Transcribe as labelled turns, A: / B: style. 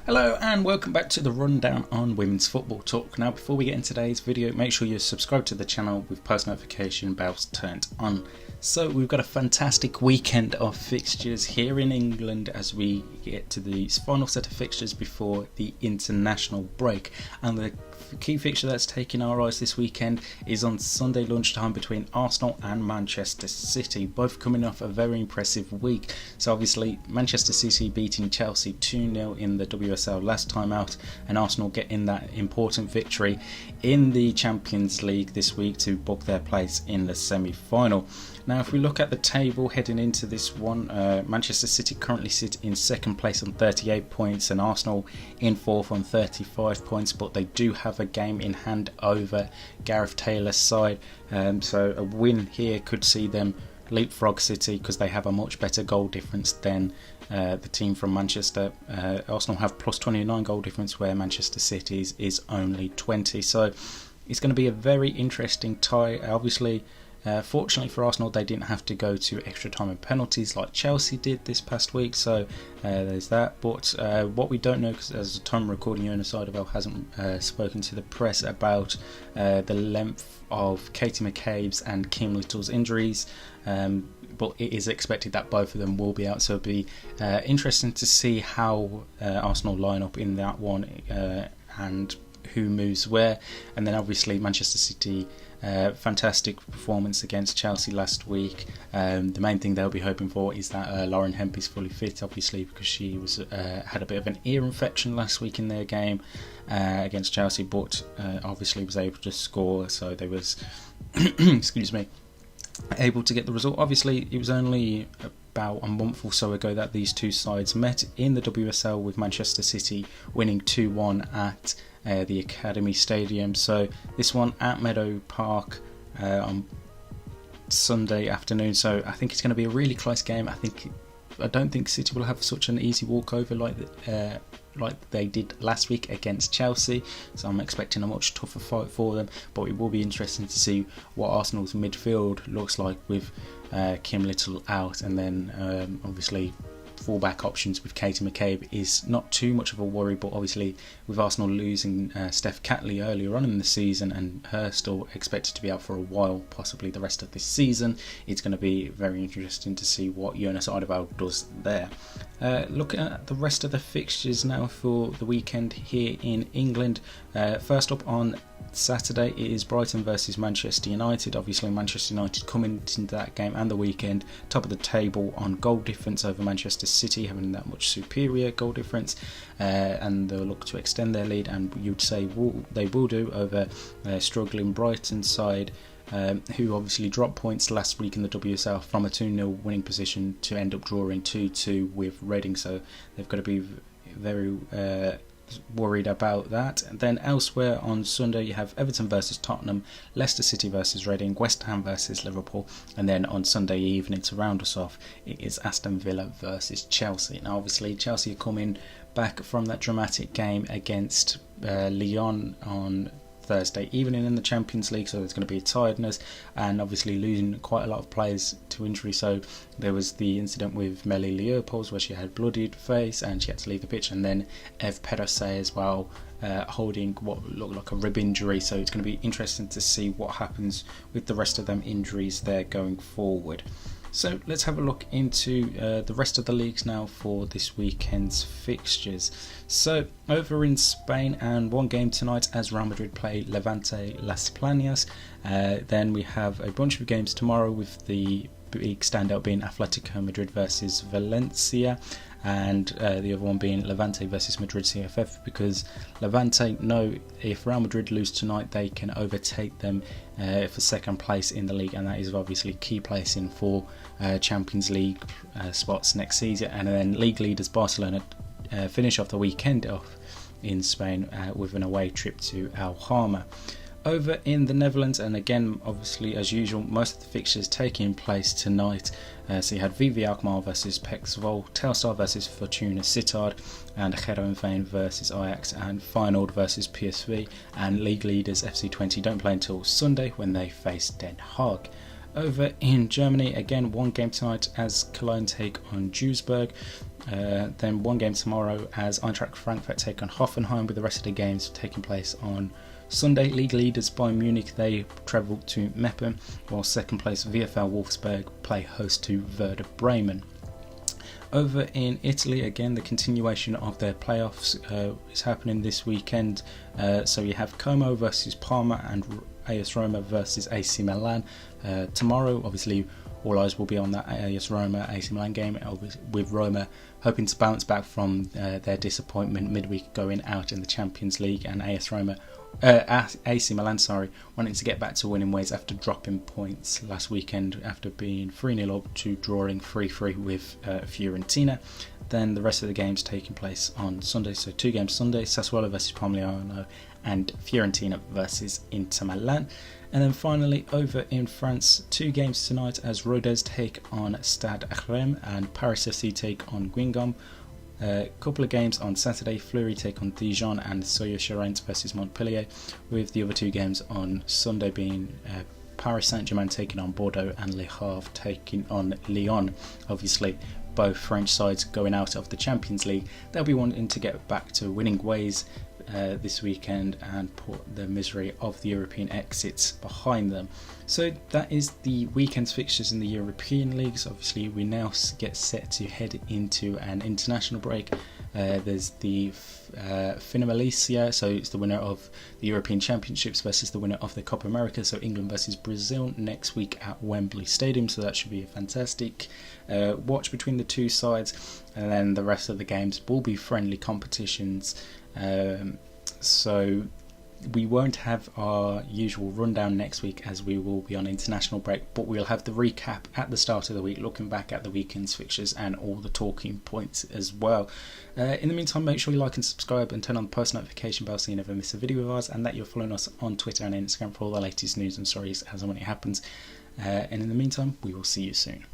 A: Hello and welcome back to the rundown on Women's Football Talk. Now before we get into today's video, make sure you're subscribed to the channel with post notification bells turned on. So we've got a fantastic weekend of fixtures here in England as we get to the final set of fixtures before the international break. And the key fixture that's taking our eyes this weekend is on Sunday lunchtime between Arsenal and Manchester City, both coming off a very impressive week. So obviously Manchester City beating Chelsea 2-0 in the WSL last time out, and Arsenal getting that important victory in the Champions League this week to book their place in the semi-final. Now if we look at the table heading into this one, Manchester City currently sit in second place on 38 points and Arsenal in fourth on 35 points, but they do have a game in hand over Gareth Taylor's side, so a win here could see them leapfrog City because they have a much better goal difference than the team from Manchester. Arsenal have plus 29 goal difference where Manchester City's is only 20, so it's going to be a very interesting tie. Obviously fortunately for Arsenal, they didn't have to go to extra time and penalties like Chelsea did this past week, so there's that. But what we don't know, because as the time of recording, Jonas Eidevall hasn't spoken to the press about the length of Katie McCabe's and Kim Little's injuries, but it is expected that both of them will be out, so it'll be interesting to see how Arsenal line up in that one and who moves where. And then obviously Manchester City, fantastic performance against Chelsea last week. The main thing they'll be hoping for is that Lauren Hemp is fully fit, obviously, because she was had a bit of an ear infection last week in their game against Chelsea, but obviously was able to score, so they was excuse me, able to get the result. Obviously it was only about a month or so ago that these two sides met in the WSL, with Manchester City winning 2-1 at the Academy Stadium. So this one at Meadow Park on Sunday afternoon, so I think it's going to be a really close game. I don't think City will have such an easy walkover like they did last week against Chelsea, so I'm expecting a much tougher fight for them, but it will be interesting to see what Arsenal's midfield looks like with Kim Little out, and then obviously fullback options with Katie McCabe is not too much of a worry, but obviously with Arsenal losing Steph Catley earlier on in the season and her still expected to be out for a while, possibly the rest of this season, it's going to be very interesting to see what Jonas Eidevall does there. Looking at the rest of the fixtures now for the weekend here in England, first up on Saturday it is Brighton versus Manchester United. Obviously Manchester United coming into that game and the weekend top of the table on goal difference over Manchester City, having that much superior goal difference, and they'll look to extend their lead, and you'd say they will do over struggling Brighton side, who obviously dropped points last week in the WSL from a 2-0 winning position to end up drawing 2-2 with Reading, so they've got to be very worried about that. And then elsewhere on Sunday you have Everton versus Tottenham, Leicester City versus Reading, West Ham versus Liverpool, and then on Sunday evening to round us off it is Aston Villa versus Chelsea. Now obviously Chelsea are coming back from that dramatic game against Lyon on Thursday evening in the Champions League, so there's going to be a tiredness, and obviously losing quite a lot of players to injury. So there was the incident with Melly Leopolds where she had bloodied face and she had to leave the pitch, and then Eve Perose as well, holding what looked like a rib injury, so it's going to be interesting to see what happens with the rest of them injuries there going forward. So let's have a look into the rest of the leagues now for this weekend's fixtures. So over in Spain, and one game tonight as Real Madrid play Levante Las Planas. Then we have a bunch of games tomorrow, with the big standout being Atletico Madrid versus Valencia, and the other one being Levante versus Madrid CFF, because Levante know if Real Madrid lose tonight they can overtake them for second place in the league, and that is obviously key placing for Champions League spots next season. And then league leaders Barcelona finish off the weekend off in Spain with an away trip to Alhama. Over in the Netherlands, and again obviously as usual most of the fixtures taking place tonight, so you had VV Alkmaar versus PEC Zwolle, Telstar versus Fortuna Sittard, and Heerenveen versus Ajax, and Feyenoord versus PSV, and league leaders FC Twente don't play until Sunday when they face Den Haag. Over in Germany, again one game tonight as Cologne take on Duisburg. Then one game tomorrow as Eintracht Frankfurt take on Hoffenheim, with the rest of the games taking place on Sunday. League leaders Bayern Munich, they travel to Meppen, while second place VfL Wolfsburg play host to Werder Bremen. Over in Italy, again, the continuation of their playoffs is happening this weekend. So you have Como versus Parma and AS Roma versus AC Milan. Tomorrow, obviously, all eyes will be on that AS Roma AC Milan game, with Roma hoping to bounce back from their disappointment midweek going out in the Champions League, and AC Milan, wanting to get back to winning ways after dropping points last weekend after being 3-0 up to drawing 3-3 with Fiorentina. Then the rest of the games taking place on Sunday, so 2 games Sunday: Sassuolo versus Pomigliano and Fiorentina versus Inter Milan. And then finally, over in France, 2 games tonight as Rodez take on Stade Reims and Paris FC take on Guingamp. A couple of games on Saturday: Fleury take on Dijon and Sochaux-Charentes versus Montpellier, with the other 2 games on Sunday being Paris Saint-Germain taking on Bordeaux and Le Havre taking on Lyon. Obviously, both French sides going out of the Champions League, they'll be wanting to get back to winning ways this weekend and put the misery of the European exits behind them. So that is the weekend's fixtures in the European leagues. Obviously, we now get set to head into an international break. There's the Finalísima, so it's the winner of the European Championships versus the winner of the Copa America, so England versus Brazil, next week at Wembley Stadium, so that should be a fantastic watch between the two sides. And then the rest of the games will be friendly competitions, so we won't have our usual rundown next week as we will be on international break, but we'll have the recap at the start of the week, looking back at the weekend's fixtures and all the talking points as well. In the meantime, make sure you like and subscribe and turn on the post notification bell so you never miss a video of ours, and that you're following us on Twitter and Instagram for all the latest news and stories as and when it happens. And in the meantime, we will see you soon.